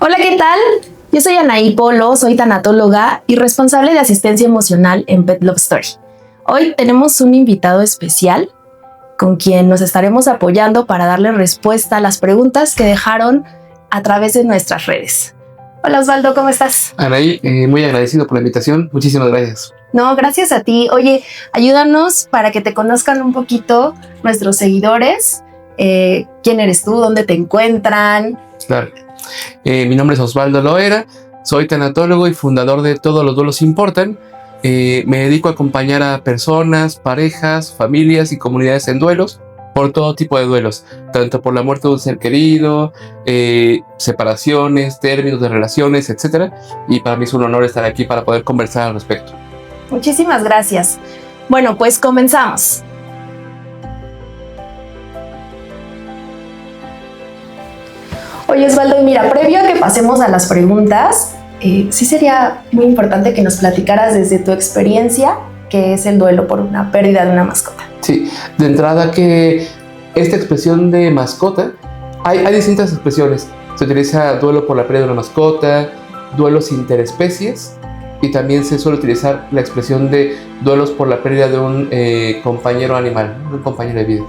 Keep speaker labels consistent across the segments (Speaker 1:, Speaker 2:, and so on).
Speaker 1: Hola, ¿qué tal? Yo soy Anaí Polo, soy tanatóloga y responsable de asistencia emocional en Pet Love Story. Hoy tenemos un invitado especial con quien nos estaremos apoyando para darle respuesta a las preguntas que dejaron a través de nuestras redes. Hola Osvaldo, ¿cómo estás?
Speaker 2: Anaí, muy agradecido por la invitación. Muchísimas gracias.
Speaker 1: No, gracias a ti. Oye, ayúdanos para que te conozcan un poquito nuestros seguidores. ¿Quién eres tú? ¿Dónde te encuentran?
Speaker 2: Claro. Mi nombre es Osvaldo Loera, soy tanatólogo y fundador de Todos los Duelos Importan. Me dedico a acompañar a personas, parejas, familias y comunidades en duelos, por todo tipo de duelos, tanto por la muerte de un ser querido, separaciones, términos de relaciones, etc. Y para mí es un honor estar aquí para poder conversar al respecto.
Speaker 1: Muchísimas gracias. Bueno, pues comenzamos. Oye, Osvaldo, mira, previo a que pasemos a las preguntas, sí sería muy importante que nos platicaras desde tu experiencia qué es el duelo por una pérdida de una mascota.
Speaker 2: Sí, de entrada que esta expresión de mascota, hay distintas expresiones. Se utiliza duelo por la pérdida de una mascota, duelos interespecies, y también se suele utilizar la expresión de duelos por la pérdida de un compañero animal, un compañero de vida.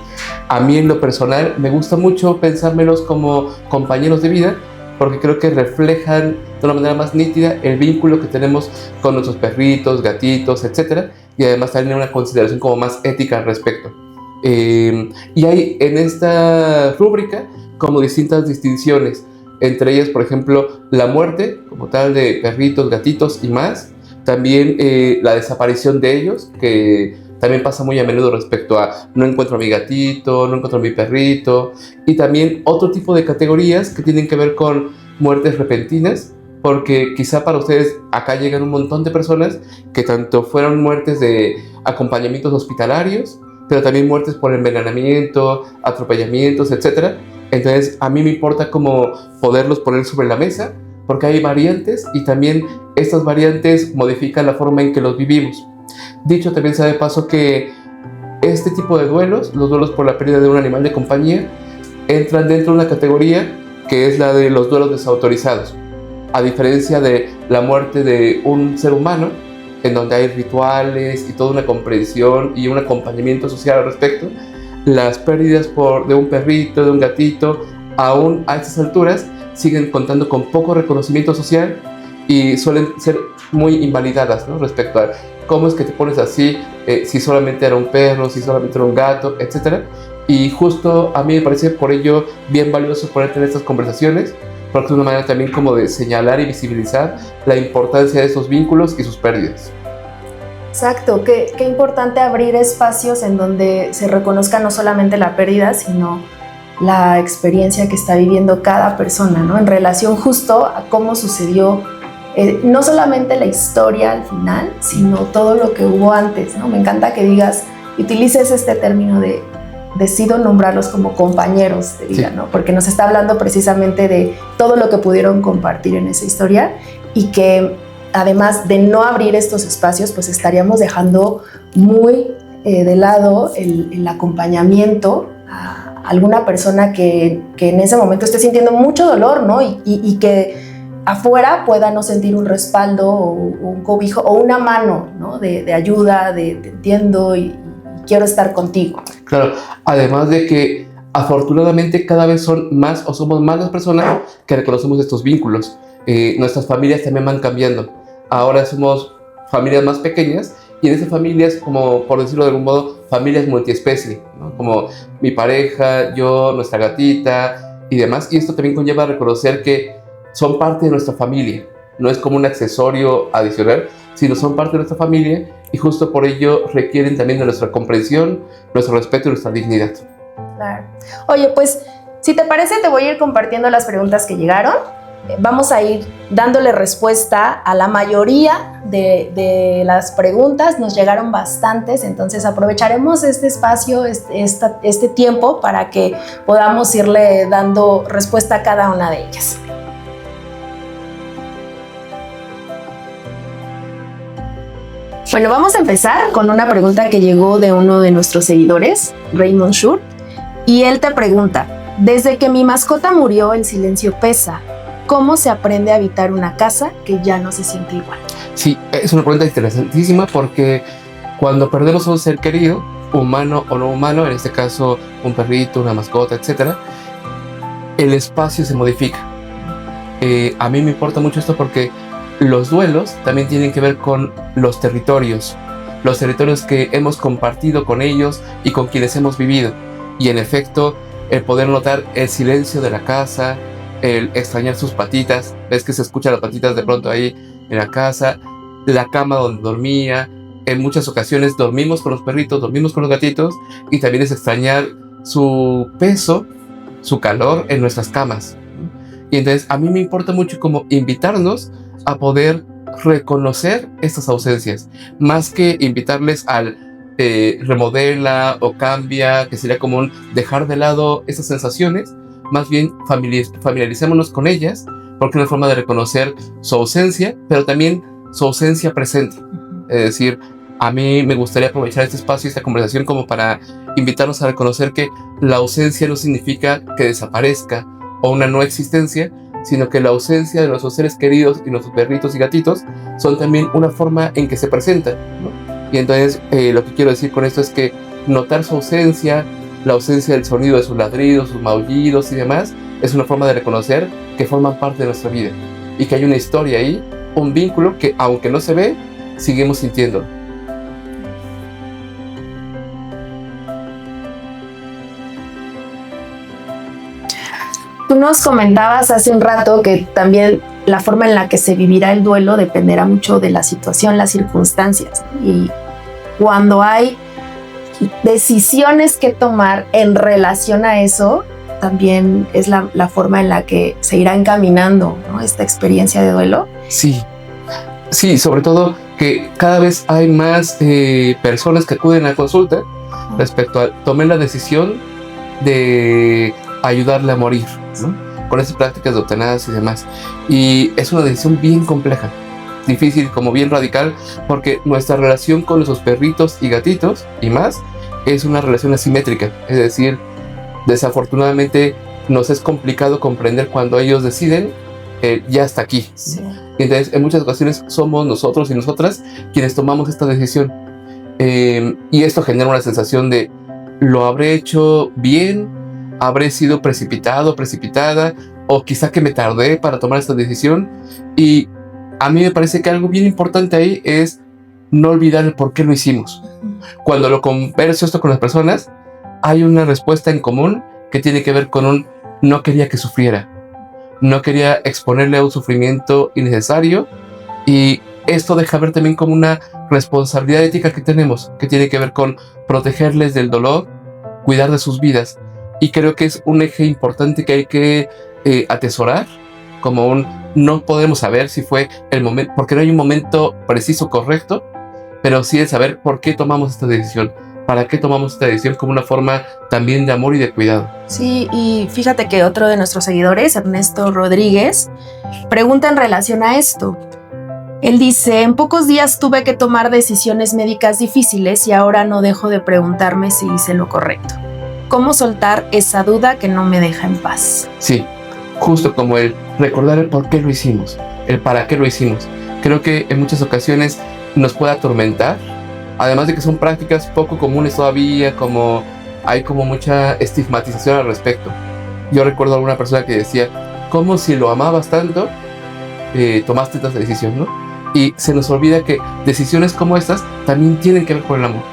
Speaker 2: A mí en lo personal me gusta mucho pensármelos como compañeros de vida, porque creo que reflejan de una manera más nítida el vínculo que tenemos con nuestros perritos, gatitos, etc. Y además también una consideración como más ética al respecto. Y hay en esta rúbrica como distintas distinciones. Entre ellas, por ejemplo, la muerte como tal de perritos, gatitos y más. También la desaparición de ellos, que también pasa muy a menudo respecto a no encuentro a mi gatito, no encuentro a mi perrito. Y también otro tipo de categorías que tienen que ver con muertes repentinas, porque quizá para ustedes acá llegan un montón de personas que tanto fueron muertes de acompañamientos hospitalarios, pero también muertes por envenenamiento, atropellamientos, etc. Entonces a mí me importa como poderlos poner sobre la mesa, porque hay variantes y también estas variantes modifican la forma en que los vivimos. Dicho también sea de paso que este tipo de duelos, los duelos por la pérdida de un animal de compañía, entran dentro de una categoría que es la de los duelos desautorizados. A diferencia de la muerte de un ser humano, en donde hay rituales y toda una comprensión y un acompañamiento social al respecto, las pérdidas de un perrito, de un gatito, aún a estas alturas, siguen contando con poco reconocimiento social y suelen ser muy invalidadas, ¿no? Respecto a cómo es que te pones así, si solamente era un perro, si solamente era un gato, etc. Y justo a mí me parece por ello bien valioso poder tener estas conversaciones, porque es una manera también como de señalar y visibilizar la importancia de esos vínculos y sus pérdidas.
Speaker 1: Exacto, qué importante abrir espacios en donde se reconozca no solamente la pérdida, sino la experiencia que está viviendo cada persona, ¿no? En relación justo a cómo sucedió, no solamente la historia al final, sino todo lo que hubo antes, ¿no? Me encanta que utilices este término de decido nombrarlos como compañeros de vida, sí, ¿no? Porque nos está hablando precisamente de todo lo que pudieron compartir en esa historia y que además de no abrir estos espacios, pues estaríamos dejando muy de lado el acompañamiento a alguna persona que en ese momento esté sintiendo mucho dolor, ¿no? Y que afuera pueda no sentir un respaldo o un cobijo o una mano, ¿no? de ayuda, de te entiendo y quiero estar contigo.
Speaker 2: Claro, además de que afortunadamente cada vez son más o somos más las personas que reconocemos estos vínculos. Nuestras familias también van cambiando. Ahora somos familias más pequeñas y en esas familias, como por decirlo de algún modo, familias multiespecie, ¿no? Como mi pareja, yo, nuestra gatita y demás. Y esto también conlleva a reconocer que son parte de nuestra familia. No es como un accesorio adicional, sino son parte de nuestra familia y justo por ello requieren también de nuestra comprensión, nuestro respeto y nuestra dignidad.
Speaker 1: Claro. Oye, pues, si te parece, te voy a ir compartiendo las preguntas que llegaron. Vamos a ir dándole respuesta a la mayoría de las preguntas. Nos llegaron bastantes, entonces aprovecharemos este espacio, este tiempo para que podamos irle dando respuesta a cada una de ellas. Bueno, vamos a empezar con una pregunta que llegó de uno de nuestros seguidores, Raymond Schur, y él te pregunta: desde que mi mascota murió, el silencio pesa. ¿Cómo se aprende a habitar una casa que ya no se siente igual?
Speaker 2: Sí, es una pregunta interesantísima porque cuando perdemos a un ser querido, humano o no humano, en este caso un perrito, una mascota, etcétera, el espacio se modifica. A mí me importa mucho esto porque los duelos también tienen que ver con los territorios que hemos compartido con ellos y con quienes hemos vivido. Y en efecto, el poder notar el silencio de la casa, el extrañar sus patitas, ves que se escuchan las patitas de pronto ahí en la casa, la cama donde dormía. En muchas ocasiones dormimos con los perritos, dormimos con los gatitos, y también es extrañar su peso, su calor en nuestras camas. Y entonces a mí me importa mucho como invitarnos a poder reconocer estas ausencias, más que invitarles al remodela o cambia, que sería como un dejar de lado esas sensaciones. Más bien familiaricémonos con ellas, porque es una forma de reconocer su ausencia, pero también su ausencia presente. Es decir, a mí me gustaría aprovechar este espacio, esta conversación, como para invitarnos a reconocer que la ausencia no significa que desaparezca o una no existencia, sino que la ausencia de nuestros seres queridos y nuestros perritos y gatitos son también una forma en que se presentan, ¿no? Y entonces lo que quiero decir con esto es que notar su ausencia, la ausencia del sonido de sus ladridos, sus maullidos y demás, es una forma de reconocer que forman parte de nuestra vida y que hay una historia ahí, un vínculo que, aunque no se ve, seguimos sintiéndolo.
Speaker 1: Tú nos comentabas hace un rato que también la forma en la que se vivirá el duelo dependerá mucho de la situación, las circunstancias. Y cuando hay decisiones que tomar en relación a eso, también es la forma en la que se irá encaminando, ¿no?, esta experiencia de duelo.
Speaker 2: Sí, sobre todo que cada vez hay más personas que acuden a consulta respecto a tomar la decisión de ayudarle a morir, ¿no?, con esas prácticas de eutanasia y demás. Y es una decisión bien compleja, difícil, como bien radical, porque nuestra relación con nuestros perritos y gatitos y más es una relación asimétrica. Es decir, desafortunadamente nos es complicado comprender cuando ellos deciden ya hasta aquí.
Speaker 1: Sí.
Speaker 2: Entonces, en muchas ocasiones somos nosotros y nosotras quienes tomamos esta decisión. Y esto genera una sensación de ¿lo habré hecho bien? ¿Habré sido precipitado, precipitada? ¿O quizá que me tardé para tomar esta decisión? Y a mí me parece que algo bien importante ahí es no olvidar el por qué lo hicimos. Cuando lo converso esto con las personas, hay una respuesta en común que tiene que ver con un no quería que sufriera, no quería exponerle a un sufrimiento innecesario, y esto deja ver también como una responsabilidad ética que tenemos, que tiene que ver con protegerles del dolor, cuidar de sus vidas. Y creo que es un eje importante que hay que atesorar, como un no podemos saber si fue el momento, porque no hay un momento preciso, correcto, pero sí el saber por qué tomamos esta decisión, para qué tomamos esta decisión, como una forma también de amor y de cuidado.
Speaker 1: Sí, y fíjate que otro de nuestros seguidores, Ernesto Rodríguez, pregunta en relación a esto. Él dice: en pocos días tuve que tomar decisiones médicas difíciles y ahora no dejo de preguntarme si hice lo correcto. ¿Cómo soltar esa duda que no me deja en paz?
Speaker 2: Sí, justo como el recordar el por qué lo hicimos, el para qué lo hicimos. Creo que en muchas ocasiones nos puede atormentar, además de que son prácticas poco comunes todavía, como hay como mucha estigmatización al respecto. Yo recuerdo a alguna persona que decía, ¿cómo si lo amabas tanto, tomaste esta decisión, ¿no? Y se nos olvida que decisiones como estas también tienen que ver con el amor,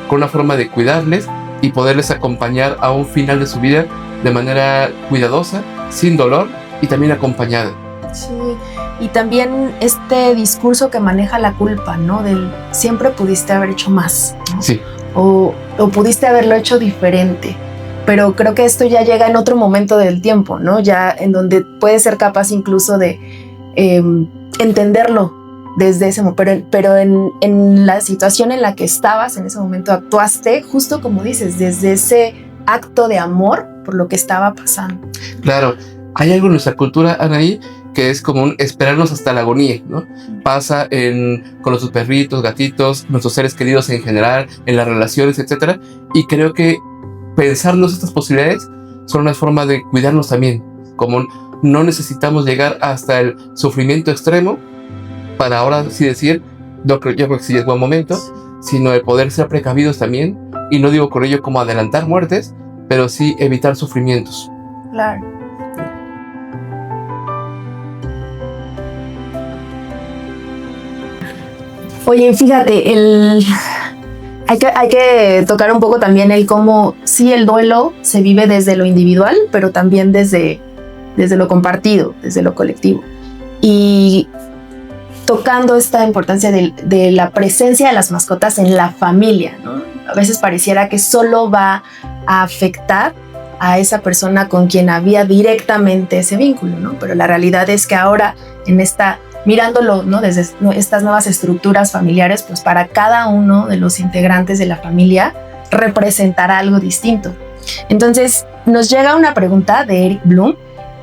Speaker 2: con una forma de cuidarles y poderles acompañar a un final de su vida de manera cuidadosa, sin dolor y también acompañada.
Speaker 1: Sí, y también este discurso que maneja la culpa, ¿no? Del siempre pudiste haber hecho más, ¿no?
Speaker 2: Sí.
Speaker 1: O pudiste haberlo hecho diferente. Pero creo que esto ya llega en otro momento del tiempo, ¿no? Ya en donde puedes ser capaz incluso de entenderlo desde ese momento. Pero en la situación en la que estabas, en ese momento actuaste, justo como dices, desde ese acto de amor por lo que estaba pasando.
Speaker 2: Claro, hay algo en nuestra cultura, Anaí, que es como un esperarnos hasta la agonía, ¿no? Pasa con nuestros perritos, gatitos, nuestros seres queridos en general, en las relaciones, etcétera. Y creo que pensarnos estas posibilidades son una forma de cuidarnos también, como no necesitamos llegar hasta el sufrimiento extremo para ahora sí decir, yo creo que sí es buen momento, sino el poder ser precavidos también, y no digo con ello como adelantar muertes, pero sí evitar sufrimientos.
Speaker 1: Claro. Oye, fíjate, hay que tocar un poco también el cómo sí el duelo se vive desde lo individual, pero también desde lo compartido, desde lo colectivo. Y tocando esta importancia de la presencia de las mascotas en la familia, ¿no? A veces pareciera que solo va a afectar a esa persona con quien había directamente ese vínculo, ¿no? Pero la realidad es que ahora mirándolo, ¿no? Desde estas nuevas estructuras familiares, pues para cada uno de los integrantes de la familia representará algo distinto. Entonces nos llega una pregunta de Eric Bloom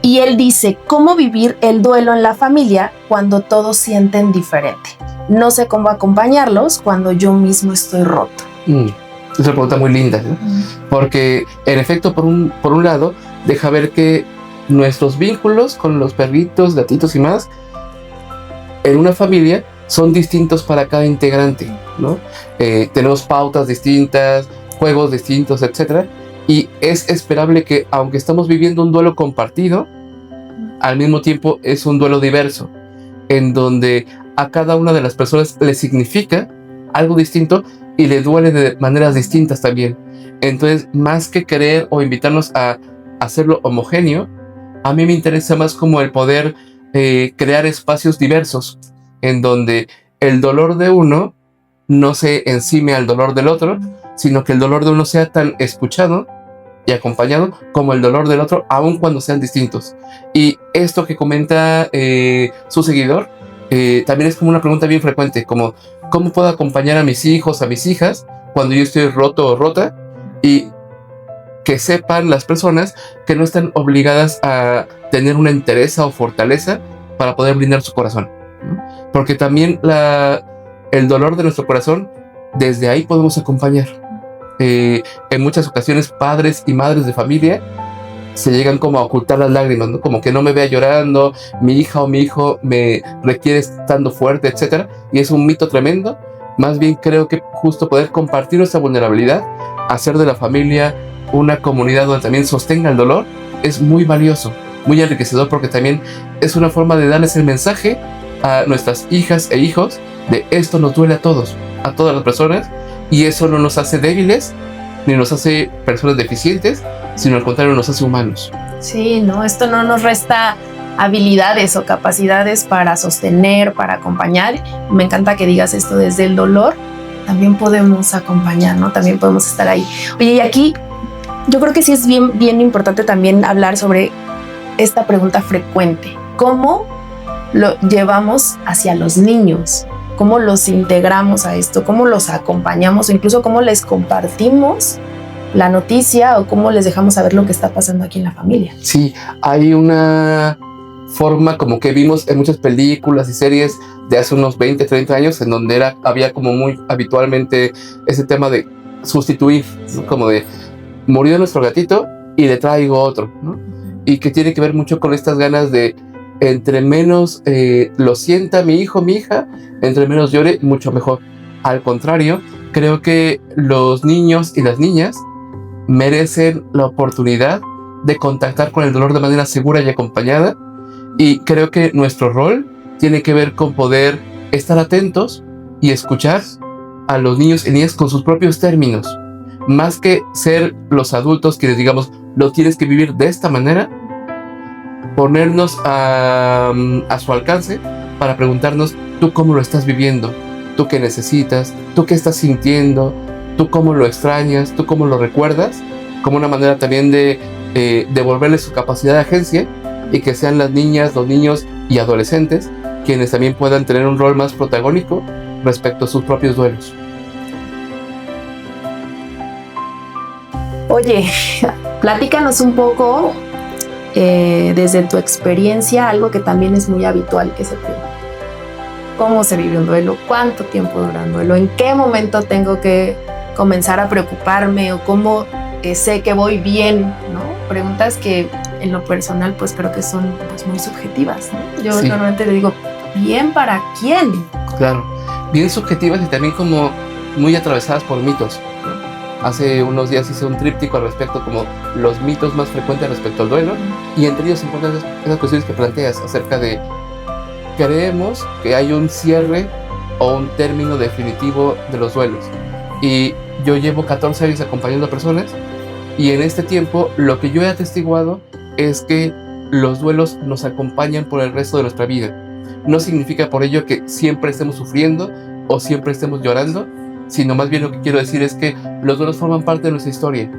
Speaker 1: y él dice: ¿cómo vivir el duelo en la familia cuando todos sienten diferente? No sé cómo acompañarlos cuando yo mismo estoy roto.
Speaker 2: Es una pregunta muy linda, ¿no? Porque en efecto, por un lado, deja ver que nuestros vínculos con los perritos, gatitos y más en una familia son distintos para cada integrante, ¿no? Tenemos pautas distintas, juegos distintos, etc. Y es esperable que, aunque estamos viviendo un duelo compartido, al mismo tiempo es un duelo diverso, en donde a cada una de las personas le significa algo distinto y le duele de maneras distintas también. Entonces, más que querer o invitarnos a hacerlo homogéneo, a mí me interesa más como el poder crear espacios diversos, en donde el dolor de uno no se encime al dolor del otro, sino que el dolor de uno sea tan escuchado y acompañado como el dolor del otro, aun cuando sean distintos. Y esto que comenta su seguidor, también es como una pregunta bien frecuente, como ¿cómo puedo acompañar a mis hijos, a mis hijas, cuando yo estoy roto o rota? Y que sepan las personas que no están obligadas a tener una entereza o fortaleza para poder brindar su corazón, ¿no? Porque también el dolor de nuestro corazón, desde ahí podemos acompañar. En muchas ocasiones padres y madres de familia se llegan como a ocultar las lágrimas, ¿no? Como que no me vea llorando, mi hija o mi hijo me requiere estando fuerte, etc. Y es un mito tremendo. Más bien creo que justo poder compartir nuestra vulnerabilidad, hacer de la familia una comunidad donde también sostenga el dolor, es muy valioso, muy enriquecedor, porque también es una forma de darles el mensaje a nuestras hijas e hijos de esto nos duele a todos, a todas las personas, y eso no nos hace débiles ni nos hace personas deficientes, sino al contrario nos hace humanos.
Speaker 1: Sí, no, esto no nos resta habilidades o capacidades para sostener, para acompañar. Me encanta que digas esto desde el dolor. También podemos acompañar, ¿no? También podemos estar ahí. Oye, y aquí yo creo que sí es bien importante también hablar sobre esta pregunta frecuente. ¿Cómo lo llevamos hacia los niños? ¿Cómo los integramos a esto? ¿Cómo los acompañamos? O incluso cómo les compartimos la noticia o cómo les dejamos saber lo que está pasando aquí en la familia.
Speaker 2: Sí, hay una forma como que vimos en muchas películas y series de hace unos 20, 30 años, en donde había como muy habitualmente ese tema de sustituir, ¿no? Como de murió nuestro gatito y le traigo otro, ¿no? Y que tiene que ver mucho con estas ganas de entre menos lo sienta mi hijo, mi hija, entre menos llore, mucho mejor. Al contrario, creo que los niños y las niñas merecen la oportunidad de contactar con el dolor de manera segura y acompañada, y creo que nuestro rol tiene que ver con poder estar atentos y escuchar a los niños y niñas con sus propios términos, más que ser los adultos quienes digamos lo tienes que vivir de esta manera, ponernos a su alcance para preguntarnos tú cómo lo estás viviendo, tú qué necesitas, tú qué estás sintiendo, tú cómo lo extrañas, tú cómo lo recuerdas, como una manera también de devolverles su capacidad de agencia, y que sean las niñas, los niños y adolescentes quienes también puedan tener un rol más protagónico respecto a sus propios duelos.
Speaker 1: Oye, platícanos un poco desde tu experiencia, algo que también es muy habitual que se pregunta. ¿Cómo se vive un duelo? ¿Cuánto tiempo dura un duelo? ¿En qué momento tengo que comenzar a preocuparme? ¿O cómo sé que voy bien? ¿No? Preguntas que en lo personal pues creo que son pues muy subjetivas, ¿no? Yo
Speaker 2: Sí.
Speaker 1: normalmente le digo, ¿bien para quién?
Speaker 2: Claro, bien subjetivas y también como muy atravesadas por mitos, ¿no? Hace unos días hice un tríptico al respecto, como los mitos más frecuentes respecto al duelo, y entre ellos se encuentran esas cuestiones que planteas acerca de creemos que hay un cierre o un término definitivo de los duelos. Y yo llevo 14 años acompañando a personas y en este tiempo lo que yo he atestiguado es que los duelos nos acompañan por el resto de nuestra vida. No significa por ello que siempre estemos sufriendo o siempre estemos llorando, sino más bien lo que quiero decir es que los duelos forman parte de nuestra historia.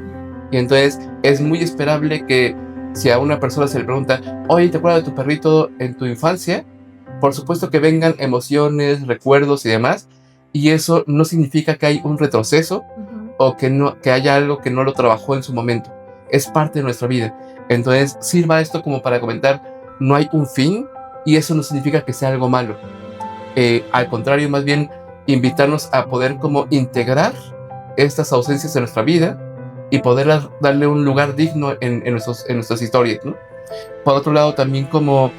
Speaker 2: Y entonces es muy esperable que si a una persona se le pregunta, oye, ¿te acuerdas de tu perrito en tu infancia? Por supuesto que vengan emociones, recuerdos y demás, y eso no significa que hay un retroceso o que haya algo que no lo trabajó en su momento. Es parte de nuestra vida. Entonces sirva esto como para comentar, no hay un fin y eso no significa que sea algo malo. Al contrario, más bien invitarnos a poder como integrar estas ausencias en nuestra vida y poder darle un lugar digno en nuestras historias, ¿no? Por otro lado, también como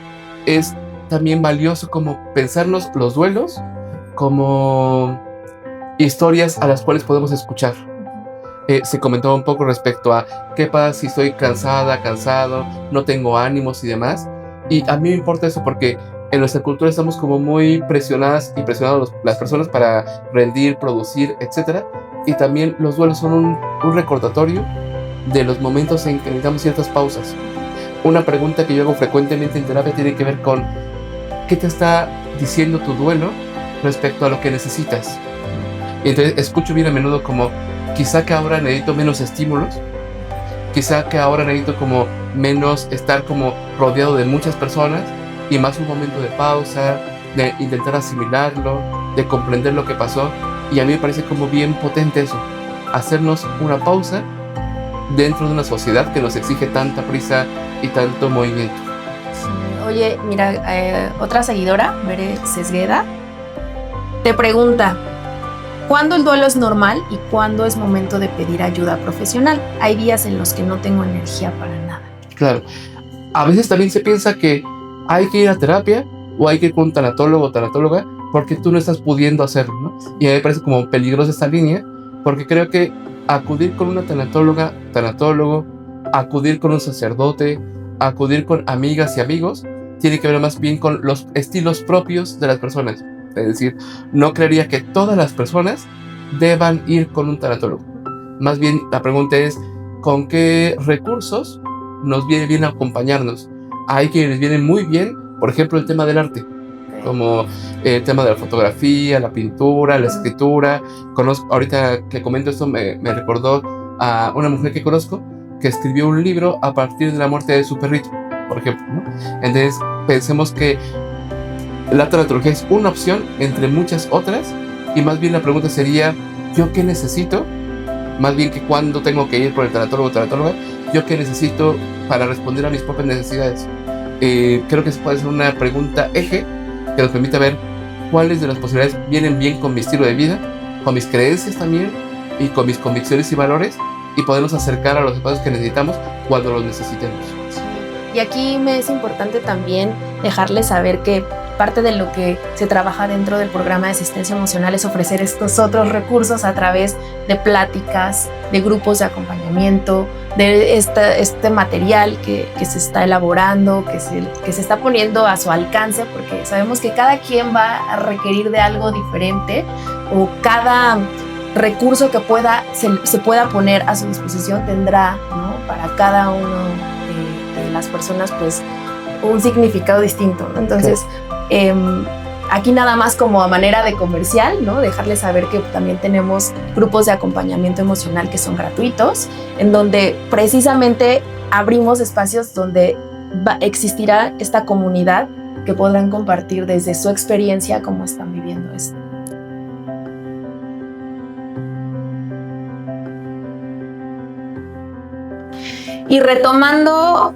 Speaker 2: es también valioso como pensarnos los duelos como historias a las cuales podemos escuchar. Se comentaba un poco respecto a qué pasa si estoy cansada, cansado, no tengo ánimos y demás. Y a mí me importa eso porque en nuestra cultura estamos como muy presionadas y presionados las personas para rendir, producir, etc. Y también los duelos son un recordatorio de los momentos en que necesitamos ciertas pausas. Una pregunta que yo hago frecuentemente en terapia tiene que ver con ¿qué te está diciendo tu duelo respecto a lo que necesitas? Y entonces escucho bien a menudo como quizá que ahora necesito menos estímulos, quizá que ahora necesito como menos estar como rodeado de muchas personas y más un momento de pausa, de intentar asimilarlo, de comprender lo que pasó. Y a mí me parece como bien potente eso, hacernos una pausa dentro de una sociedad que nos exige tanta prisa y tanto movimiento.
Speaker 1: Sí. Oye, mira, otra seguidora, Bere Sesgueda, te pregunta, ¿cuándo el duelo es normal y cuándo es momento de pedir ayuda profesional? Hay días en los que no tengo energía para nada.
Speaker 2: Claro, a veces también se piensa que hay que ir a terapia o hay que ir con un tanatólogo o tanatóloga porque tú no estás pudiendo hacerlo, ¿no? Y a mí me parece como peligrosa esta línea porque creo que acudir con una tanatóloga, tanatólogo, acudir con un sacerdote, acudir con amigas y amigos, tiene que ver más bien con los estilos propios de las personas. Es decir, no creería que todas las personas deban ir con un tanatólogo. Más bien la pregunta es, ¿con qué recursos nos viene bien acompañarnos? Hay quienes vienen muy bien, por ejemplo, el tema del arte, como el tema de la fotografía, la pintura, la escritura. Ahorita que comento esto me recordó a una mujer que conozco que escribió un libro a partir de la muerte de su perrito, por ejemplo, ¿no? Entonces pensemos que la tanatología es una opción entre muchas otras y más bien la pregunta sería, ¿yo qué necesito? Más bien que cuándo tengo que ir por el tanatólogo o tanatóloga, ¿yo qué necesito para responder a mis propias necesidades? Creo que eso puede ser una pregunta eje que nos permite ver cuáles de las posibilidades vienen bien con mi estilo de vida, con mis creencias también y con mis convicciones y valores y podernos acercar a los espacios que necesitamos cuando los necesitemos.
Speaker 1: Sí. Y aquí me es importante también dejarles saber que parte de lo que se trabaja dentro del programa de asistencia emocional es ofrecer estos otros recursos a través de pláticas, de grupos de acompañamiento, de este material que se está elaborando, que se está poniendo a su alcance, porque sabemos que cada quien va a requerir de algo diferente o cada recurso que se pueda poner a su disposición tendrá, ¿no?, para cada uno de las personas pues un significado distinto, ¿no? Entonces, aquí nada más como a manera de comercial, ¿no?, dejarles saber que también tenemos grupos de acompañamiento emocional que son gratuitos, en donde precisamente abrimos espacios donde existirá esta comunidad que podrán compartir desde su experiencia cómo están viviendo esto. Y retomando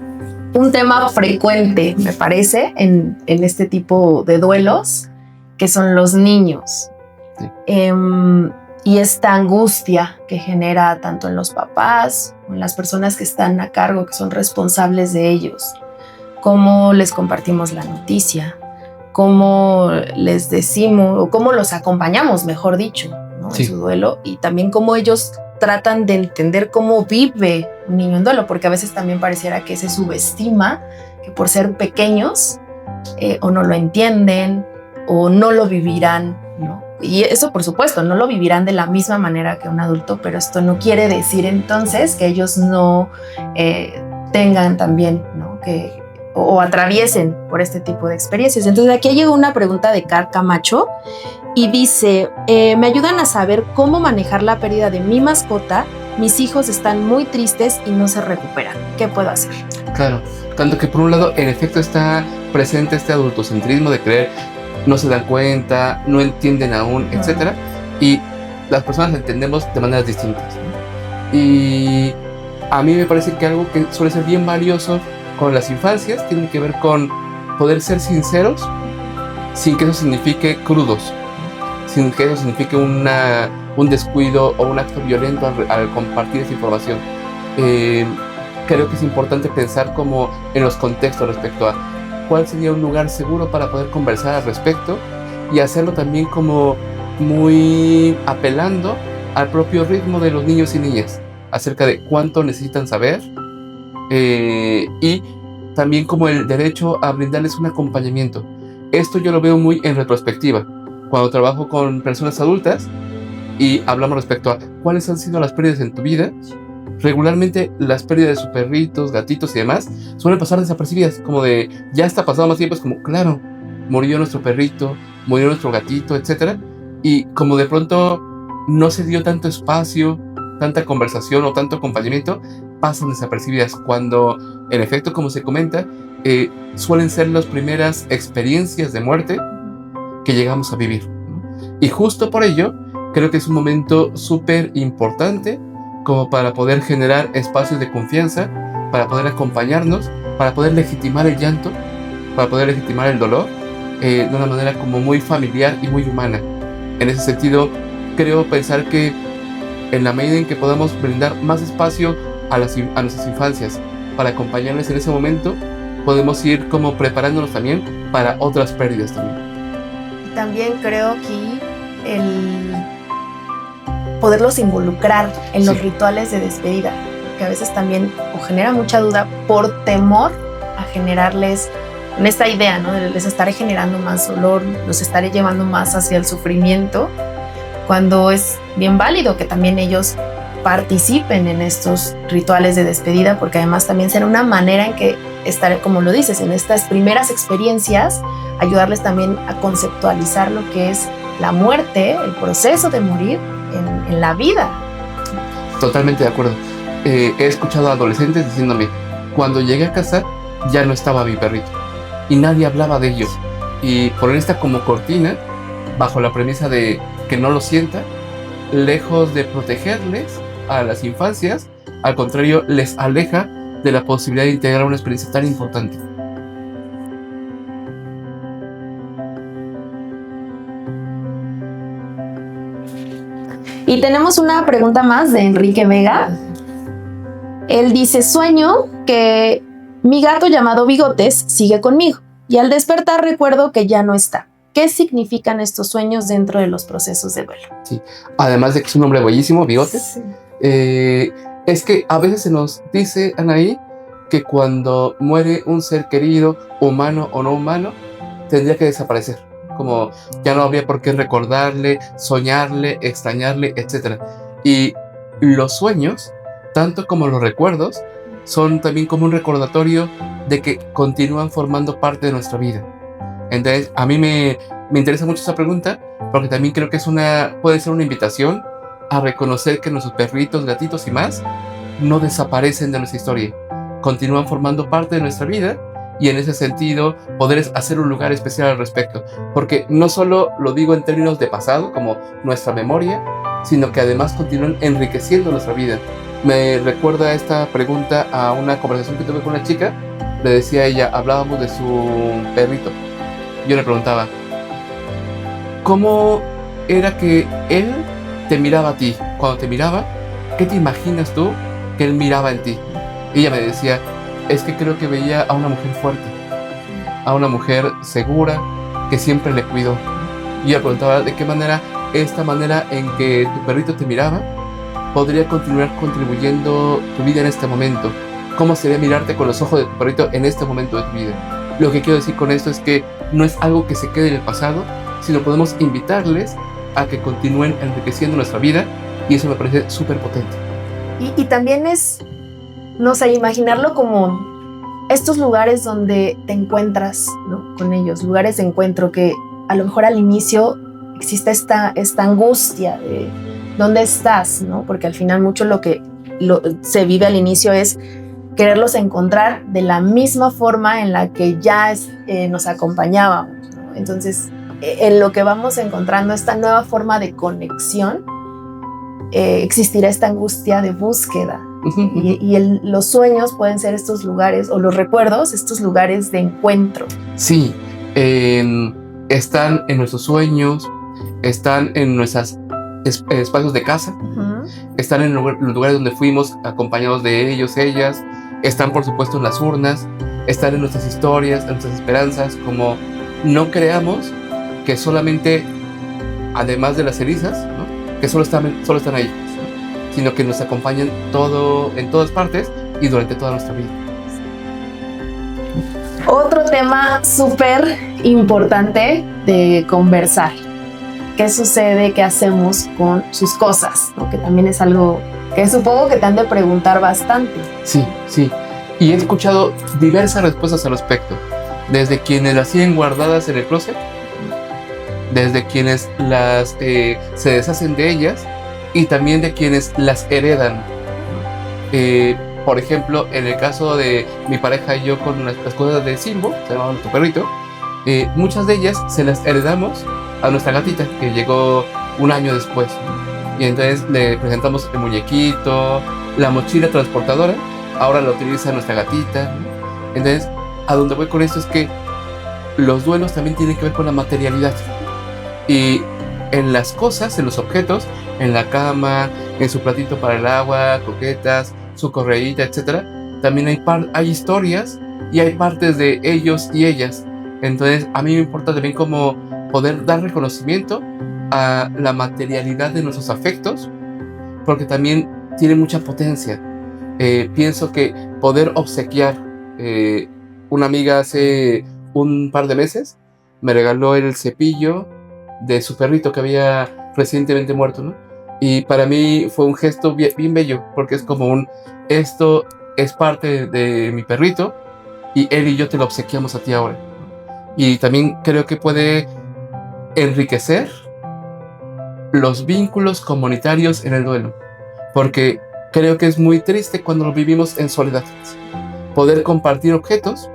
Speaker 1: un tema frecuente, me parece, en este tipo de duelos, que son los niños.
Speaker 2: Sí.
Speaker 1: y esta angustia que genera tanto en los papás, en las personas que están a cargo, que son responsables de ellos. Cómo les compartimos la noticia, cómo les decimos, o cómo los acompañamos, mejor dicho, ¿no?
Speaker 2: Sí.
Speaker 1: En su duelo, y también cómo ellos tratan de entender cómo vive un niño en duelo, porque a veces también pareciera que se subestima que por ser pequeños o no lo entienden o no lo vivirán, ¿no? Y eso, por supuesto, no lo vivirán de la misma manera que un adulto, pero esto no quiere decir entonces que ellos no tengan también, ¿no? O atraviesen por este tipo de experiencias. Entonces aquí llegó una pregunta de Car Camacho y dice, me ayudan a saber cómo manejar la pérdida de mi mascota. Mis hijos están muy tristes y no se recuperan. ¿Qué puedo hacer?
Speaker 2: Claro, tanto que por un lado en efecto está presente este adultocentrismo de creer no se dan cuenta, no entienden aún, etc. Y las personas entendemos de maneras distintas, ¿no? Y a mí me parece que algo que suele ser bien valioso con las infancias tiene que ver con poder ser sinceros sin que eso signifique crudos, sin que eso signifique un descuido o un acto violento al compartir esa información. Creo que es importante pensar como en los contextos respecto a cuál sería un lugar seguro para poder conversar al respecto y hacerlo también como muy apelando al propio ritmo de los niños y niñas acerca de cuánto necesitan saber, y también como el derecho a brindarles un acompañamiento. Esto yo lo veo muy en retrospectiva cuando trabajo con personas adultas y hablamos respecto a cuáles han sido las pérdidas en tu vida. Regularmente las pérdidas de sus perritos, gatitos y demás suelen pasar desapercibidas, como de ya está pasado más tiempo, es como claro, murió nuestro perrito, murió nuestro gatito, etc. Y como de pronto no se dio tanto espacio, tanta conversación o tanto acompañamiento, pasan desapercibidas cuando en efecto, como se comenta, suelen ser las primeras experiencias de muerte que llegamos a vivir, ¿no? Y justo por ello creo que es un momento súper importante como para poder generar espacios de confianza, para poder acompañarnos, para poder legitimar el llanto, para poder legitimar el dolor, de una manera como muy familiar y muy humana. En ese sentido, creo pensar que en la medida en que podamos brindar más espacio a nuestras infancias para acompañarles en ese momento, podemos ir como preparándonos también para otras pérdidas también.
Speaker 1: También creo que el poderlos involucrar en los rituales de despedida, que a veces también o genera mucha duda por temor a generarles en esta idea, ¿no? De les estaré generando más dolor, los estaré llevando más hacia el sufrimiento, cuando es bien válido que también ellos participen en estos rituales de despedida, porque además también será una manera en que estar, como lo dices, en estas primeras experiencias, ayudarles también a conceptualizar lo que es la muerte, el proceso de morir en la vida.
Speaker 2: Totalmente de acuerdo. He escuchado a adolescentes diciéndome, cuando llegué a casa ya no estaba mi perrito y nadie hablaba de ello, y poner esta como cortina bajo la premisa de que no lo sienta, lejos de protegerles a las infancias, al contrario, les aleja de la posibilidad de integrar una experiencia tan importante.
Speaker 1: Y tenemos una pregunta más de Enrique Vega. Él dice, sueño que mi gato llamado Bigotes sigue conmigo y al despertar recuerdo que ya no está. ¿Qué significan estos sueños dentro de los procesos de duelo?
Speaker 2: Sí, además de que es un nombre bellísimo, Bigotes. Sí. Es que a veces se nos dice, Anaí, que cuando muere un ser querido, humano o no humano, tendría que desaparecer. Como ya no habría por qué recordarle, soñarle, extrañarle, etc. Y los sueños, tanto como los recuerdos, son también como un recordatorio de que continúan formando parte de nuestra vida. Entonces, a mí me interesa mucho esa pregunta, porque también creo que puede ser una invitación a reconocer que nuestros perritos, gatitos y más no desaparecen de nuestra historia, continúan formando parte de nuestra vida, y en ese sentido poder hacer un lugar especial al respecto, porque no solo lo digo en términos de pasado, como nuestra memoria, sino que además continúan enriqueciendo nuestra vida. Me recuerda esta pregunta a una conversación que tuve con una chica. Le decía a ella, hablábamos de su perrito. Yo le preguntaba, ¿cómo era que él te miraba a ti. Cuando te miraba, ¿qué te imaginas tú que él miraba en ti? Ella me decía, es que creo que veía a una mujer fuerte, a una mujer segura, que siempre le cuidó. Y yo le preguntaba de qué manera, esta manera en que tu perrito te miraba, podría continuar contribuyendo tu vida en este momento. ¿Cómo sería mirarte con los ojos de tu perrito en este momento de tu vida? Lo que quiero decir con esto es que no es algo que se quede en el pasado, sino podemos invitarles a que continúen enriqueciendo nuestra vida, y eso me parece súper potente.
Speaker 1: Y también es, no sé, imaginarlo como estos lugares donde te encuentras, ¿no?, con ellos, lugares de encuentro que a lo mejor al inicio existe esta angustia de dónde estás, ¿no? Porque al final mucho lo que se vive al inicio es quererlos encontrar de la misma forma en la que ya nos acompañábamos, ¿no? Entonces, en lo que vamos encontrando esta nueva forma de conexión, existirá esta angustia de búsqueda. Los sueños pueden ser estos lugares, o los recuerdos, estos lugares de encuentro.
Speaker 2: Sí, están en nuestros sueños, están en nuestros espacios de casa, están en los lugares donde fuimos acompañados de ellos, ellas, están por supuesto en las urnas, están en nuestras historias, en nuestras esperanzas. Como no creamos que solamente, además de las cenizas, ¿no?, que solo están ahí, ¿no?, sino que nos acompañan en todas partes y durante toda nuestra vida.
Speaker 1: Otro tema súper importante de conversar. ¿Qué sucede? ¿Qué hacemos con sus cosas? ¿No? Que también es algo que supongo que te han de preguntar bastante.
Speaker 2: Sí. Y he escuchado diversas respuestas al respecto. Desde quienes las tienen guardadas en el closet, desde quienes se deshacen de ellas, y también de quienes las heredan. Por ejemplo, en el caso de mi pareja y yo con las cosas de Simbo, se llama nuestro perrito, muchas de ellas se las heredamos a nuestra gatita, que llegó un año después. Y entonces le presentamos el muñequito, la mochila transportadora, ahora la utiliza nuestra gatita. Entonces, a donde voy con esto es que los duelos también tienen que ver con la materialidad. Y en las cosas, en los objetos, en la cama, en su platito para el agua, croquetas, su correíta, etc., también hay historias y hay partes de ellos y ellas. Entonces, a mí me importa también como poder dar reconocimiento a la materialidad de nuestros afectos, porque también tiene mucha potencia. Pienso que poder obsequiar, una amiga hace un par de meses me regaló el cepillo de su perrito que había recientemente muerto, ¿no? Y para mí fue un gesto bien bello, porque es como esto es parte de mi perrito y él y yo te lo obsequiamos a ti ahora. Y también creo que puede enriquecer los vínculos comunitarios en el duelo, porque creo que es muy triste cuando lo vivimos en soledad. Poder compartir objetos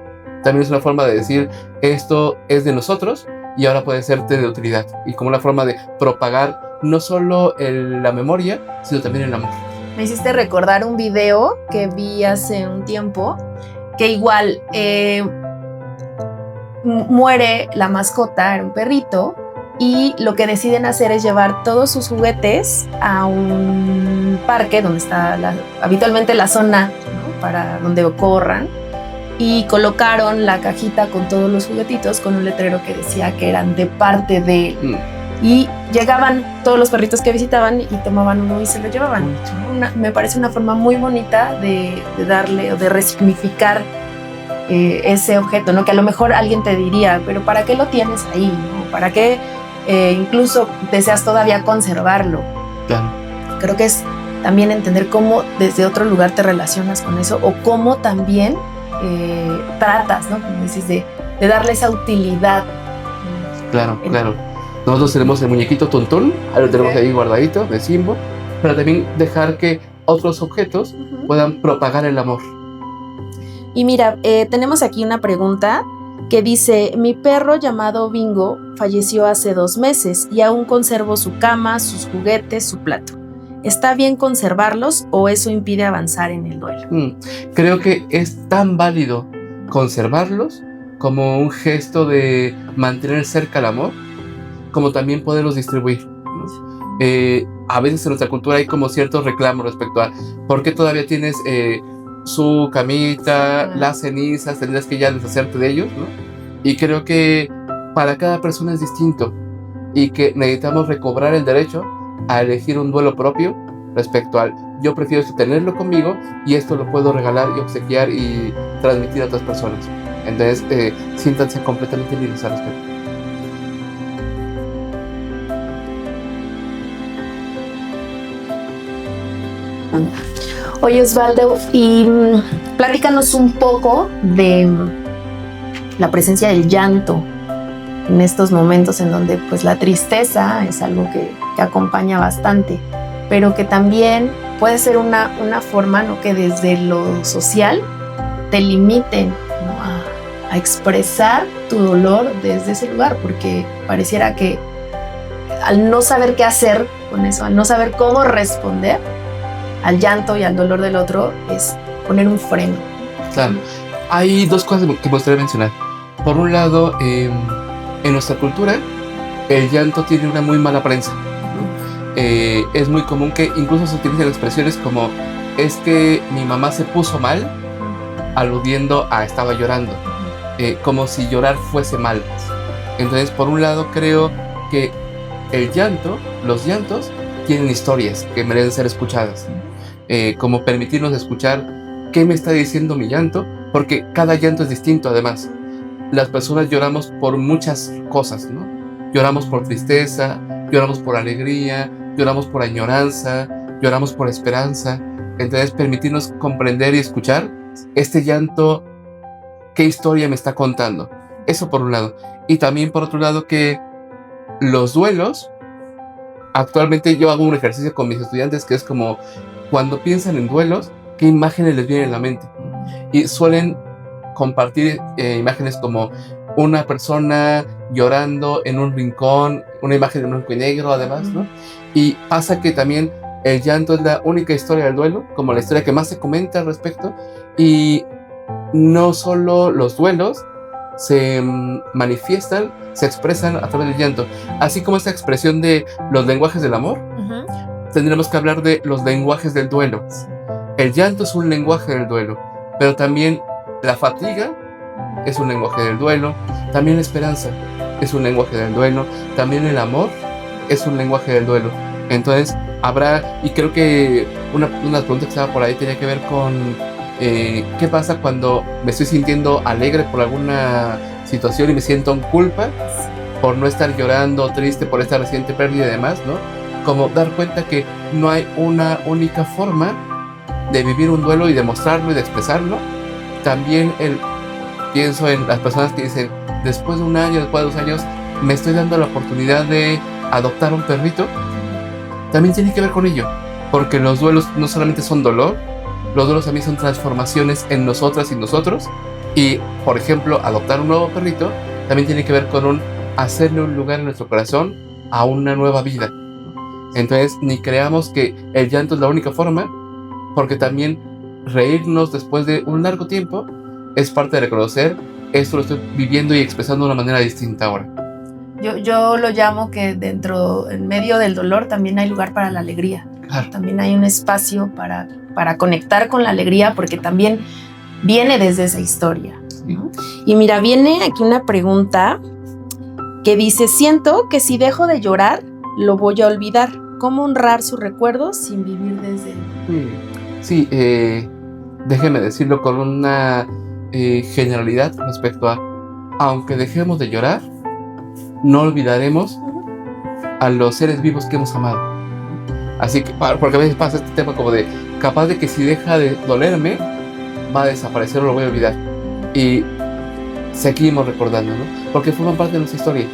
Speaker 2: también es una forma de decir, esto es de nosotros y ahora puede serte de utilidad, y como una forma de propagar no solo la memoria, sino también el amor.
Speaker 1: Me hiciste recordar un video que vi hace un tiempo, que igual muere la mascota, era un perrito, y lo que deciden hacer es llevar todos sus juguetes a un parque donde está habitualmente la zona, ¿no?, para donde corran, y colocaron la cajita con todos los juguetitos con un letrero que decía que eran de parte de él. Y llegaban todos los perritos que visitaban y tomaban uno y se lo llevaban. Me parece una forma muy bonita de darle o de resignificar ese objeto, ¿no? Que a lo mejor alguien te diría, pero ¿para qué lo tienes ahí, ¿no? ¿Para qué incluso deseas todavía conservarlo?
Speaker 2: Claro.
Speaker 1: Creo que es también entender cómo desde otro lugar te relacionas con eso, o cómo también tratas, ¿no? Como dices, de darle esa utilidad.
Speaker 2: Claro. Nosotros tenemos el muñequito Tontón, ahí lo tenemos ahí guardadito, de Simbo, pero también dejar que otros objetos puedan propagar el amor.
Speaker 1: Y mira, tenemos aquí una pregunta que dice, mi perro llamado Bingo falleció hace 2 meses y aún conservo su cama, sus juguetes, su plato. ¿Está bien conservarlos o eso impide avanzar en el duelo?
Speaker 2: Creo que es tan válido conservarlos como un gesto de mantener cerca el amor, como también poderlos distribuir, ¿no? A veces en nuestra cultura hay como ciertos reclamos respecto a por qué todavía tienes su camita, las cenizas, tendrías que ya deshacerte de ellos, ¿no? Y creo que para cada persona es distinto y que necesitamos recobrar el derecho a elegir un duelo propio respecto al yo prefiero tenerlo conmigo y esto lo puedo regalar y obsequiar y transmitir a otras personas. Entonces, siéntanse completamente libres al respecto.
Speaker 1: Oye, Osvaldo, y platícanos un poco de la presencia del llanto en estos momentos en donde pues la tristeza es algo que acompaña bastante, pero que también puede ser una forma, ¿no?, que desde lo social te limiten, ¿no?, a expresar tu dolor desde ese lugar, porque pareciera que al no saber qué hacer con eso, al no saber cómo responder al llanto y al dolor del otro, es poner un freno.
Speaker 2: Claro, hay dos cosas que me gustaría mencionar. Por un lado, en nuestra cultura, el llanto tiene una muy mala prensa. Es muy común que incluso se utilicen expresiones como es que mi mamá se puso mal, aludiendo a estaba llorando, como si llorar fuese mal. Entonces, por un lado, creo que el llanto, los llantos, tienen historias que merecen ser escuchadas. Como permitirnos escuchar qué me está diciendo mi llanto, porque cada llanto es distinto además. Las personas lloramos por muchas cosas, ¿no? Lloramos por tristeza, lloramos por alegría, lloramos por añoranza, lloramos por esperanza. Entonces, permitirnos comprender y escuchar este llanto, qué historia me está contando. Eso por un lado. Y también por otro lado que los duelos, actualmente yo hago un ejercicio con mis estudiantes que es como cuando piensan en duelos, ¿qué imágenes les vienen a la mente? Y suelen compartir imágenes como una persona llorando en un rincón, una imagen en blanco y negro además, ¿no? Y pasa que también el llanto es la única historia del duelo, como la historia que más se comenta al respecto, y no solo los duelos se manifiestan, se expresan a través del llanto, así como esta expresión de los lenguajes del amor, tendremos que hablar de los lenguajes del duelo. El llanto es un lenguaje del duelo, pero también la fatiga es un lenguaje del duelo, también la esperanza es un lenguaje del duelo, también el amor es un lenguaje del duelo. Entonces habrá, y creo que una pregunta que estaba por ahí tenía que ver con qué pasa cuando me estoy sintiendo alegre por alguna situación y me siento en culpa por no estar llorando, triste por esta reciente pérdida y demás, ¿no? Como dar cuenta que no hay una única forma de vivir un duelo y de mostrarlo y de expresarlo. También pienso en las personas que dicen, después de un año, después de 2 años, me estoy dando la oportunidad de adoptar un perrito. También tiene que ver con ello, porque los duelos no solamente son dolor, los duelos también son transformaciones en nosotras y nosotros. Y, por ejemplo, adoptar un nuevo perrito también tiene que ver con hacerle un lugar en nuestro corazón a una nueva vida. Entonces, ni creamos que el llanto es la única forma, porque también reírnos después de un largo tiempo es parte de reconocer esto lo estoy viviendo y expresando de una manera distinta ahora.
Speaker 1: Yo lo llamo que en medio del dolor también hay lugar para la alegría.
Speaker 2: Claro.
Speaker 1: También hay un espacio para conectar con la alegría, porque también viene desde esa historia, ¿no? Y mira, viene aquí una pregunta que dice, siento que si dejo de llorar, lo voy a olvidar. ¿Cómo honrar su recuerdo sin vivir desde él?
Speaker 2: Sí, déjeme decirlo con una generalidad respecto a, aunque dejemos de llorar, no olvidaremos a los seres vivos que hemos amado. Así que, porque a veces pasa este tema como de, capaz de que si deja de dolerme, va a desaparecer o lo voy a olvidar. Y seguimos recordando, ¿no? Porque forman parte de nuestra historia.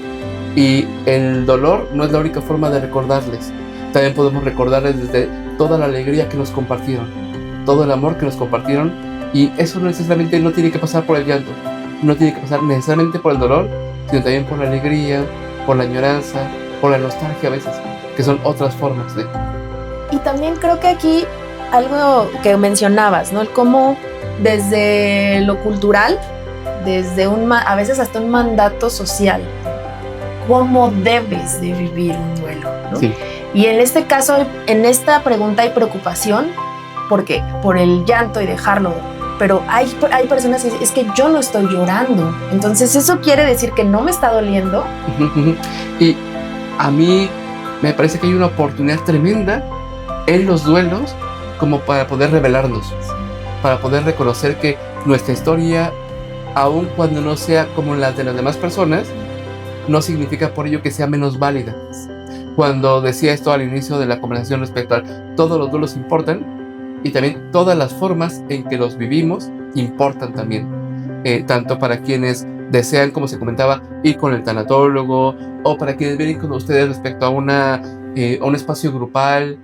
Speaker 2: Y el dolor no es la única forma de recordarles. También podemos recordarles desde toda la alegría que nos compartieron, todo el amor que nos compartieron. Y eso no necesariamente no tiene que pasar por el llanto, no tiene que pasar necesariamente por el dolor, sino también por la alegría, por la añoranza, por la nostalgia a veces, que son otras formas de...
Speaker 1: Y también creo que aquí algo que mencionabas, ¿no? El cómo desde lo cultural, desde a veces hasta un mandato social, cómo debes de vivir un duelo, ¿no?
Speaker 2: Sí.
Speaker 1: Y en este caso, en esta pregunta hay preocupación, ¿por qué? Por el llanto y dejarlo. Pero hay personas que dicen, es que yo no estoy llorando. Entonces eso quiere decir que no me está doliendo.
Speaker 2: Y a mí me parece que hay una oportunidad tremenda en los duelos como para poder revelarnos, para poder reconocer que nuestra historia, aun cuando no sea como la de las demás personas, no significa por ello que sea menos válida. Cuando decía esto al inicio de la conversación respecto a todos los duelos importan, y también todas las formas en que los vivimos importan también, tanto para quienes desean, como se comentaba, ir con el tanatólogo, o para quienes vienen con ustedes respecto a un espacio grupal,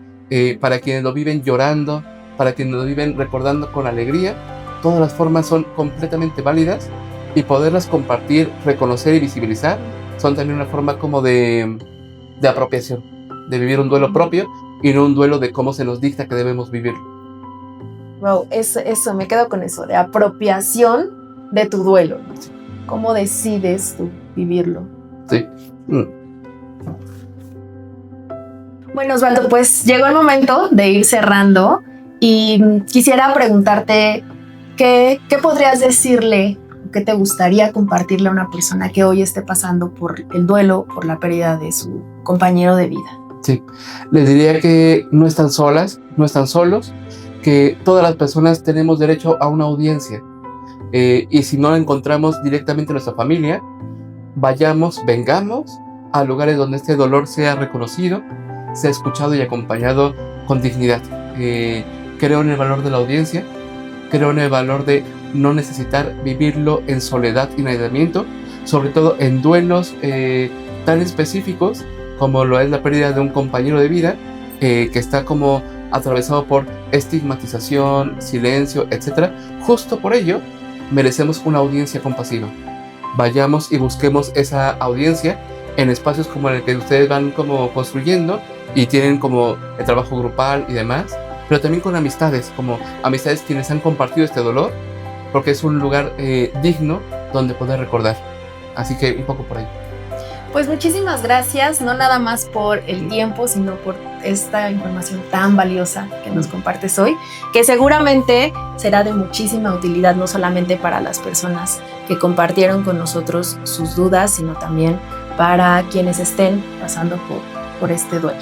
Speaker 2: para quienes lo viven llorando, para quienes lo viven recordando con alegría. Todas las formas son completamente válidas, y poderlas compartir, reconocer y visibilizar son también una forma como de apropiación, de vivir un duelo propio y no un duelo de cómo se nos dicta que debemos vivirlo.
Speaker 1: Wow, eso, me quedo con eso, de apropiación de tu duelo, ¿no?
Speaker 2: Sí.
Speaker 1: ¿Cómo decides tú vivirlo?
Speaker 2: Sí.
Speaker 1: Bueno, Osvaldo, pues llegó el momento de ir cerrando y quisiera preguntarte qué podrías decirle, qué te gustaría compartirle a una persona que hoy esté pasando por el duelo, por la pérdida de su compañero de vida.
Speaker 2: Sí, les diría que no están solas, no están solos, que todas las personas tenemos derecho a una audiencia, y si no la encontramos directamente en nuestra familia, vengamos a lugares donde este dolor sea reconocido, sea escuchado y acompañado con dignidad. Creo en el valor de la audiencia, creo en el valor de no necesitar vivirlo en soledad y en aislamiento, sobre todo en duelos tan específicos como lo es la pérdida de un compañero de vida, que está como atravesado por estigmatización, silencio, etc. Justo por ello merecemos una audiencia compasiva. Vayamos y busquemos esa audiencia en espacios como el que ustedes van como construyendo y tienen como el trabajo grupal y demás, pero también con amistades, como amistades quienes han compartido este dolor, porque es un lugar digno donde poder recordar. Así que un poco por ahí.
Speaker 1: Pues muchísimas gracias, no nada más por el tiempo, sino por esta información tan valiosa que nos compartes hoy, que seguramente será de muchísima utilidad, no solamente para las personas que compartieron con nosotros sus dudas, sino también para quienes estén pasando por este duelo.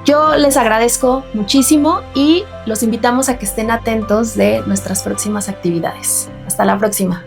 Speaker 1: Yo les agradezco muchísimo y los invitamos a que estén atentos de nuestras próximas actividades. Hasta la próxima.